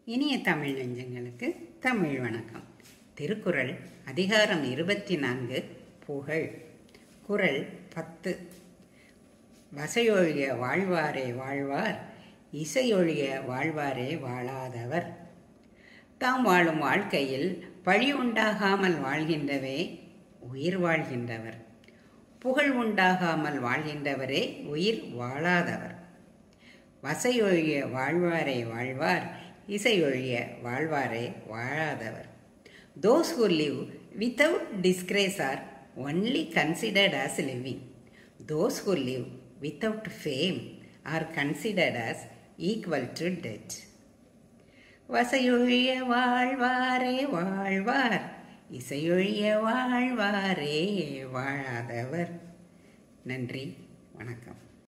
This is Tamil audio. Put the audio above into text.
இனிய தமிழ் நெஞ்சங்களுக்கு தமிழ் வணக்கம். திருக்குறள் அதிகாரம் 24 புகழ். குறள் 10. வசையொழிய வாழ்வாரே வாழ்வார், இசையொழிய வாழ்வாரே வாழாதவர். தாம் வாழும் வாழ்க்கையில் பழி உண்டாகாமல் வாழ்கின்றவே உயிர் வாழ்கின்றவர். புகழ் உண்டாகாமல் வாழ்கின்றவரே உயிர் வாழாதவர். வசையொழிய வாழ்வாரே வாழ்வார், இசையொழிய வாழ்வாரே வாழாதவர். Those who live without disgrace are only considered as living. Those who live without fame are considered as equal to dead. வசையொழிய வாழ்வாரே வாழ்வார், இசையொழிய வாழ்வாரே வாழாதவர். நன்றி, வணக்கம்.